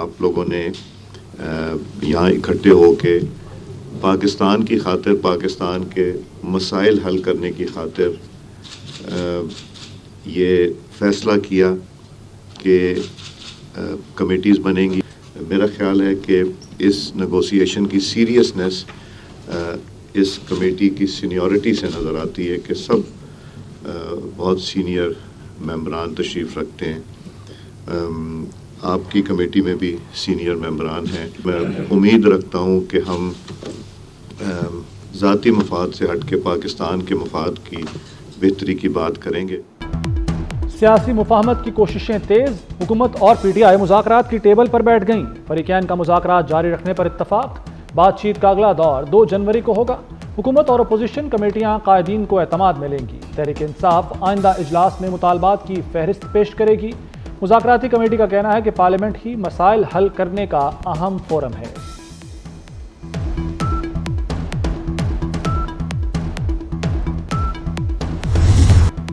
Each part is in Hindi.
आप लोगों ने यहाँ इकट्ठे होके पाकिस्तान की खातिर, पाकिस्तान के मसाइल हल करने की खातिर ये फ़ैसला किया कि कमेटीज़ बनेंगी। मेरा ख्याल है कि इस नेगोशिएशन की सीरियसनेस इस कमेटी की सीनियरिटी से नज़र आती है कि सब बहुत सीनियर मेंबरान तशरीफ़ रखते हैं। आपकी कमेटी में भी सीनियर मेंबरान हैं। मैं उम्मीद रखता हूँ कि हम ज़ाती मफाद से हट के पाकिस्तान के मफाद की बेहतरी की बात करेंगे। सियासी मुफाहमत की कोशिशें तेज, हुकूमत और PTI मुज़ाकरात की टेबल पर बैठ गईं। फरीकैन का मुज़ाकरात जारी रखने पर इत्तफाक। बातचीत का अगला दौर 2 जनवरी को होगा। हुकूमत और अपोजिशन कमेटियां कायदीन को एतमाद में लेंगी। तहरीक इंसाफ आइंदा इजलास में मुतालबात की फहरिस्त पेश करेगी। मुज़ाकराती कमेटी का कहना है कि पार्लियामेंट ही मसाइल हल करने का अहम फोरम है।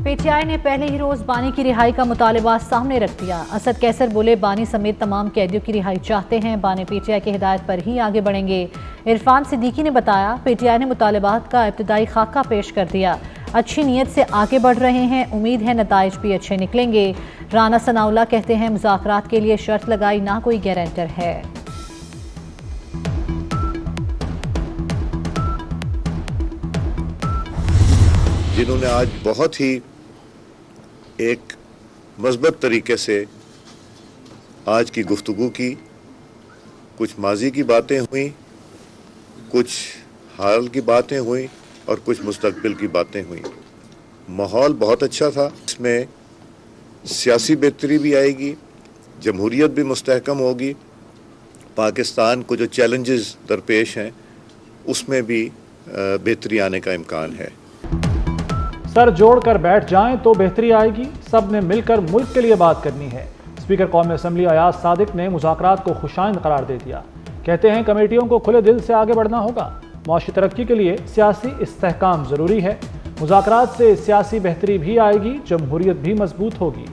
PTI ने पहले ही रोज बानी की रिहाई का मुतालबा सामने रख दिया। असद कैसर बोले बानी समेत तमाम कैदियों की रिहाई चाहते हैं। बानी PTI की हिदायत पर ही आगे बढ़ेंगे। इरफान सिद्दीकी ने बताया PTI ने मुतालबात का इब्तिदाई खाका पेश कर दिया। अच्छी नीयत से आगे बढ़ रहे हैं, उम्मीद है नताइज भी अच्छे निकलेंगे। राना सनाउल्लाह कहते हैं मुज़ाकरात के लिए शर्त लगाई ना कोई गारंटर है। जिन्होंने आज बहुत ही एक मज़बूत तरीके से आज की गुफ्तगू की, कुछ माजी की बातें हुई, कुछ हाल की बातें हुई और कुछ मुस्तकबिल की बातें हुई। माहौल बहुत अच्छा था। इसमें सियासी बेहतरी भी आएगी, जमहूरियत भी मुस्तहकम होगी, पाकिस्तान को जो चैलेंजेस दरपेश हैं उसमें भी बेहतरी आने का इम्कान है। सर जोड़कर बैठ जाएं तो बेहतरी आएगी। सब ने मिलकर मुल्क के लिए बात करनी है। स्पीकर कौमी असम्बली अयाज सादिक ने मुज़ाकरात को खुशाइंद करार दे दिया। कहते हैं कमेटियों को खुले दिल से आगे बढ़ना होगा। मुआशी तरक्की के लिए सियासी इस्तेहकाम ज़रूरी है। मुज़ाकरात से सियासी बेहतरी भी आएगी, जमहूरियत भी मजबूत होगी।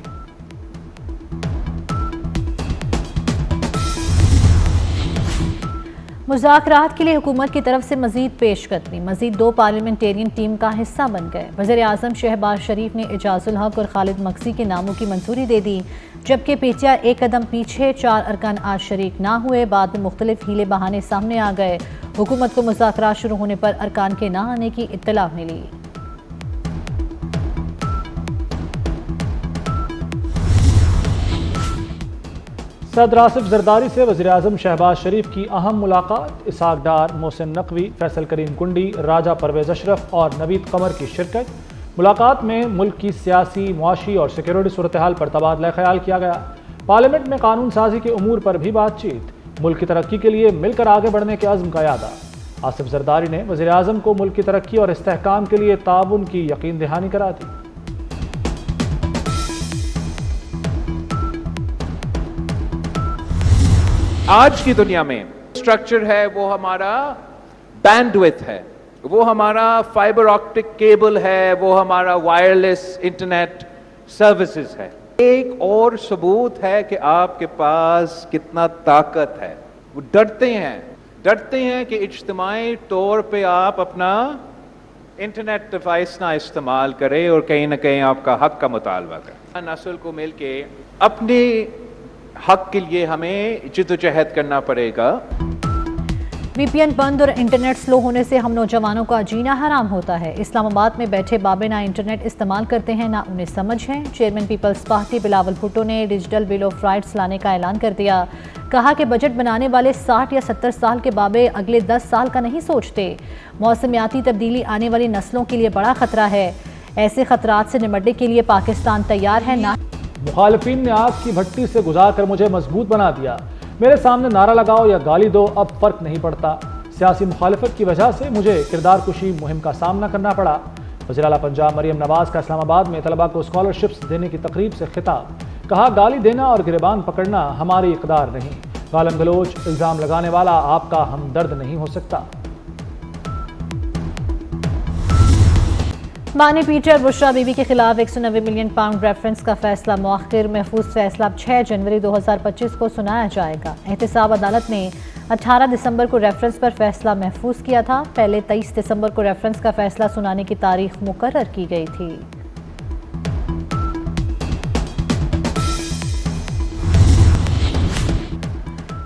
मुज़ाकरात के लिए हुकूमत की तरफ से मजीद पेशकदमी। मजीद 2 पार्लियामेंटेरियन टीम का हिस्सा बन गए। वज़ीर आज़म शहबाज शरीफ ने एजाजुल हक और खालिद मकसी के नामों की मंजूरी दे दी, जबकि PTI एक कदम पीछे। 4 अरकान आज शरीक ना हुए, बाद में मुख्तलिफ हीले बहाने सामने आ गए। हुकूमत को मुज़ाकरात शुरू होने पर अरकान के ना आने की इत्तला मिली। सदर आसिफ जरदारी से वज़ीर आज़म शहबाज शरीफ की अहम मुलाकात। इसहाक डार, मोहसिन नकवी, फैसल करीम कुंडी, राजा परवेज़ अशरफ और नवीद कमर की शिरकत। मुलाकात में मुल्क की सियासी, मुआशी और सिक्योरिटी सूरत हाल पर तबादला ख्याल किया गया। पार्लियामेंट में कानून साजी के उमूर पर भी बातचीत। मुल्क की तरक्की के लिए मिलकर आगे बढ़ने के अज़्म का यादा। आसिफ जरदारी ने वज़ीर आज़म को मुल्क की तरक्की और इस्तेहकाम के लिए ताउन की यकीन दहानी करा दी। आज की दुनिया में स्ट्रक्चर है वो हमारा बैंडविड्थ है, वो हमारा फाइबर ऑप्टिक केबल है, वो हमारा वायरलेस इंटरनेट सर्विसेज है। एक और सबूत है कि आपके पास कितना ताकत है। वो डरते हैं कि इज्तिमाई तौर पे आप अपना इंटरनेट डिवाइस ना इस्तेमाल करें और कहीं ना कहीं आपका हक का मुतालबा करें। नस्ल को मिलके अपने हक के लिए हमें जिद्दोजहद करना पड़ेगा। VPN बंद और इंटरनेट स्लो होने से हम नौजवानों का जीना हराम होता है। इस्लामाबाद में बैठे बाबे ना इंटरनेट इस्तेमाल करते हैं ना उन्हें समझ है। Chairman Peoples Party Bilawal Bhutto ने डिजिटल बिल ऑफ राइट्स लाने का ऐलान कर दिया। कहा कि बजट बनाने वाले 60 या 70 साल के बाबे अगले 10 साल का नहीं सोचते। मौसमियाती तब्दीली आने वाली नस्लों के लिए बड़ा खतरा है। ऐसे खतरात से निपटने के लिए पाकिस्तान तैयार है। ना मुखालिफिन ने आग की भट्टी से गुजार कर मुझे मजबूत बना दिया। मेरे सामने नारा लगाओ या गाली दो, अब फर्क नहीं पड़ता। सियासी मुखालिफत की वजह से मुझे किरदार कुशी मुहिम का सामना करना पड़ा। वज़ीर आला पंजाब मरियम नवाज का इस्लामाबाद में तलबा को स्कॉलरशिप्स देने की तकरीब से खिताब। कहा गाली देना और गिरबान पकड़ना हमारी इक़दार नहीं। गालम गलोच इल्ज़ाम लगाने वाला आपका हमदर्द नहीं हो सकता। बानी पीटर बुशरा बीबी के खिलाफ 190 मिलियन पाउंड रेफरेंस का फैसला मौखिर। महफूज फैसला अब 6 जनवरी 2025 को सुनाया जाएगा। एहतसाब अदालत ने 18 दिसंबर को रेफरेंस पर फैसला महफूज किया था। पहले 23 दिसंबर को रेफरेंस का फैसला सुनाने की तारीख मुकर्रर की गई थी।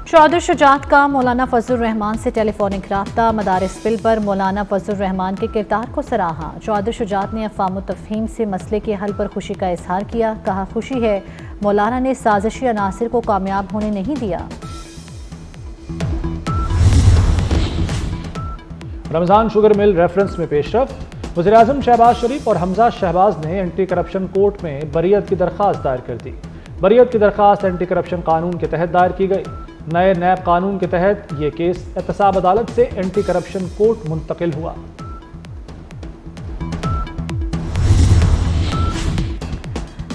चौधरी शुजात का मौलाना फजलुर रहमान से टेलीफोनिक राब्ता। मदारिस बिल पर मौलाना फजलुर रहमान के किरदार को सराहा। चौधरी शुजात ने अफ़वाम तफ़हीम से मसले के हल पर खुशी का इजहार किया। कहा, खुशी है मौलाना ने साजिशी अनासिर को कामयाब होने नहीं दिया। रमज़ान शुगर मिल रेफरेंस में पेशरफ। वज़ीर-ए-आज़म शहबाज शरीफ और हमजा शहबाज ने एंटी करप्शन कोर्ट में बरियत की दरख्वास्त दायर कर दी। बरियत की दरख्वास्त एंटी करप्शन कानून के तहत दायर की गई। नए नैब कानून के तहत ये केस एहतसाब अदालत से एंटी करप्शन कोर्ट मुंतकिल हुआ।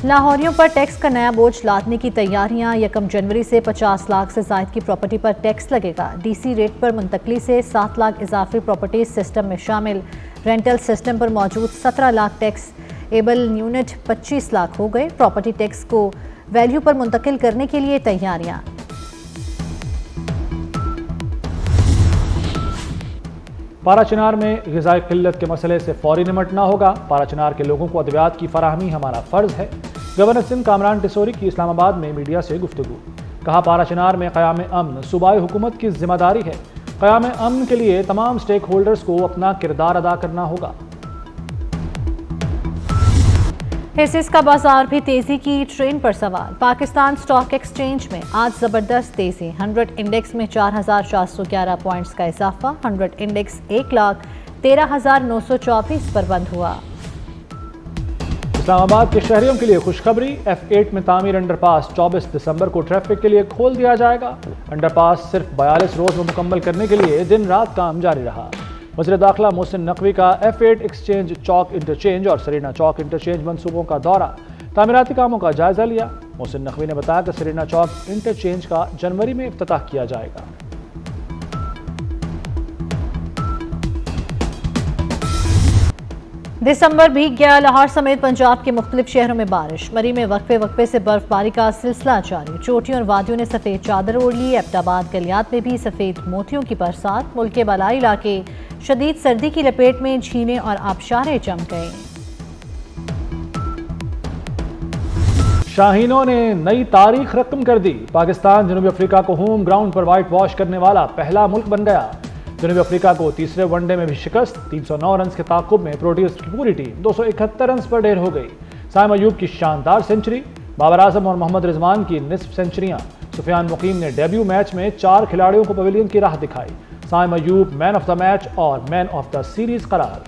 लाहौरियों पर टैक्स का नया बोझ लादने की तैयारियां। 1 जनवरी से 50 लाख से जायद की प्रॉपर्टी पर टैक्स लगेगा। डीसी रेट पर मुंतकली से 7 लाख इजाफी प्रॉपर्टी सिस्टम में शामिल। रेंटल सिस्टम पर मौजूद 17 lakh tax able unit 25 lakh हो गए। प्रॉपर्टी टैक्स को वैल्यू पर मुंतकिल करने के लिए तैयारियां। पाराचनार में ग़िज़ाई क़िल्लत के मसले से फौरी निमटना होगा। पाराचनार के लोगों को अद्वियात की फराहमी हमारा फ़र्ज़ है। गवर्नर सिंध कामरान टिसोरी की इस्लामाबाद में मीडिया से गुफ्तगू। कहा, पाराचनार में क़याम अमन सूबाई हुकूमत की जिम्मेदारी है। क़याम अमन के लिए तमाम स्टेक होल्डर्स को अपना किरदार अदा करना होगा। हिस्सेस का बाजार भी तेजी की ट्रेन पर सवार। पाकिस्तान स्टॉक एक्सचेंज में आज जबरदस्त तेजी। 100 इंडेक्स में 4,411 पॉइंट्स का इजाफा। 100 इंडेक्स 1,13,924 पर बंद हुआ। इस्लामाबाद के शहरियों के लिए खुशखबरी। F8 में तामीर अंडरपास 24 दिसंबर को ट्रैफिक के लिए खोल दिया जाएगा। अंडरपास सिर्फ 42 रोज में मुकम्मल करने के लिए दिन रात काम जारी रहा। वज़ीर दाखिला मोहसिन नकवी का F8 एक्सचेंज चौक इंटरचेंज और सरीना चौक इंटरचेंज मंसूबों का दौरा। तामीराती कामों का जायजा लिया। मोहसिन नकवी ने बताया कि सरीना चौक इंटरचेंज का जनवरी में इफ्तिताह किया जाएगा। दिसंबर बीत गया। लाहौर समेत पंजाब के मुख्तलिफ शहरों में बारिश। मरी में वक्फे वक्फे से बर्फबारी का सिलसिला जारी। चोटियों और वादियों ने सफेद चादर ओढ़ ली। एबटाबाद गलियात में भी सफेद मोतियों की बरसात। मुल्क के बालाई इलाके शदीद सर्दी की लपेट में। झीलें और आबशारें जम गए। शाहीनों ने नई तारीख रकम कर दी। पाकिस्तान जनूबी अफ्रीका को होम ग्राउंड पर वाइट वॉश करने वाला पहला मुल्क बन गया। जनूबी अफ्रीका को तीसरे वनडे में भी शिकस्त। 309 रन के ताकुब में प्रोटीज की पूरी टीम 271 रन पर ढेर हो गई। साइम अयूब की शानदार सेंचुरी। बाबर आजम और मोहम्मद रिजवान की निस्फ सेंचुरियां। सुफियान मुकीम ने डेब्यू मैच में 4 खिलाड़ियों को पवेलियन की राह दिखाई। Saim Ayub man of the match और मैन ऑफ द सीरीज करार।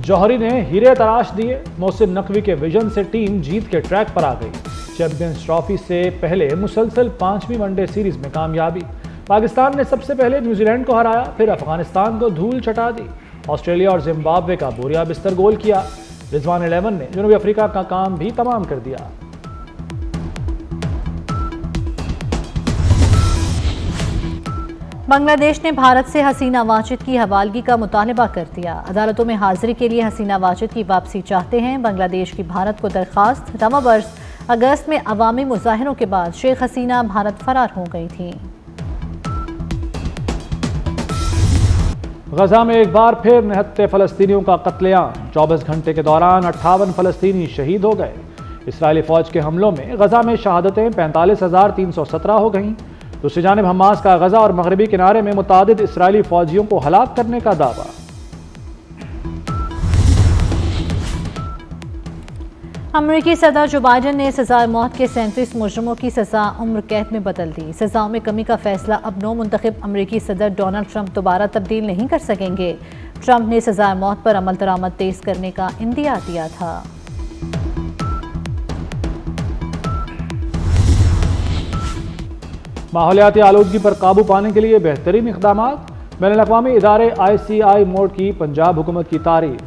जौहरी ने हीरे तराश दिए। मोहसिन नकवी के विजन से टीम जीत के ट्रैक पर आ गई। चैंपियंस ट्रॉफी से पहले मुसलसल 5वीं वनडे सीरीज में कामयाबी। पाकिस्तान ने सबसे पहले न्यूजीलैंड को हराया, फिर अफगानिस्तान को धूल चटा दी। ऑस्ट्रेलिया और जिम्बाब्वे का बोरिया बिस्तर गोल किया। रिजवान 11 ने जनूबी अफ्रीका का काम भी तमाम कर दिया। बांग्लादेश ने भारत से हसीना वाजिद की हवालगी का मुतालबा कर दिया। अदालतों में हाजिरी के लिए हसीना वाजिद की वापसी चाहते हैं। बांग्लादेश की भारत को दरख्वास्त। रवा वर्ष अगस्त में अवामी मुजाहरों के बाद शेख हसीना भारत फरार हो गई थी। गजा में एक बार फिर निहत्ते फलस्तीनियों का कत्लेआम। 24 घंटे के दौरान 58 फलस्तीनी शहीद हो गए। इसराइली फौज के हमलों में गजा में शहादतें 45,317 हो गईं। दूसरी जानिब हमास का गजा और मगरबी किनारे में मुतादिद इसराइली फौजियों को हलाक करने का दावा। अमेरिकी सदर जो बाइडेन ने सजाए मौत के 37 मुजरमों की सजा उम्र कैद में बदल दी। सजाओं में कमी का फैसला अब नौ मुंतखब अमेरिकी सदर डोनाल्ड ट्रंप दोबारा तब्दील नहीं कर सकेंगे। ट्रंप ने सजाए मौत पर अमल दरामद तेज करने का इंदिया दिया था। माहौलियाती आलूदगी पर काबू पाने के लिए बेहतरीन इक़दामात। बैनुल-अक़वामी इदारे ICI मोड की पंजाब हुकूमत की तारीफ।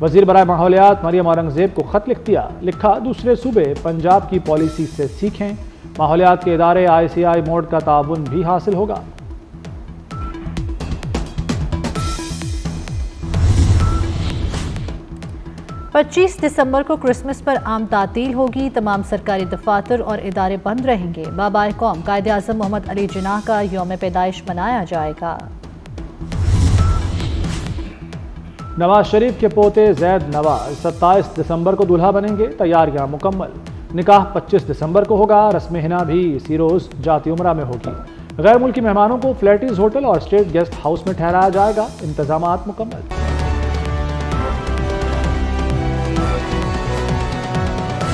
वज़ीर बराए माहौलियात मरियम औरंगज़ेब को ख़त लिख दिया। लिखा, दूसरे सूबे पंजाब की पॉलिसी से सीखें। माहौलियात के इदारे ICI मोड का ताउन भी हासिल होगा। 25 दिसंबर को क्रिसमस पर आम तातील होगी। तमाम सरकारी दफातर और इदारे बंद रहेंगे। बाबाए कौम कायदे आज़म मोहम्मद अली जिन्नाह का यौम पैदाइश मनाया जाएगा। नवाज शरीफ के पोते जैद नवाज 27 दिसंबर को दूल्हा बनेंगे। तैयारियां मुकम्मल। निकाह 25 दिसंबर को होगा। रस्म हिना भी इसी रोज जाती उम्रा में होगी। गैर मुल्की मेहमानों को फ्लैटीज होटल और स्टेट गेस्ट हाउस में ठहराया जाएगा। इंतजामात मुकम्मल।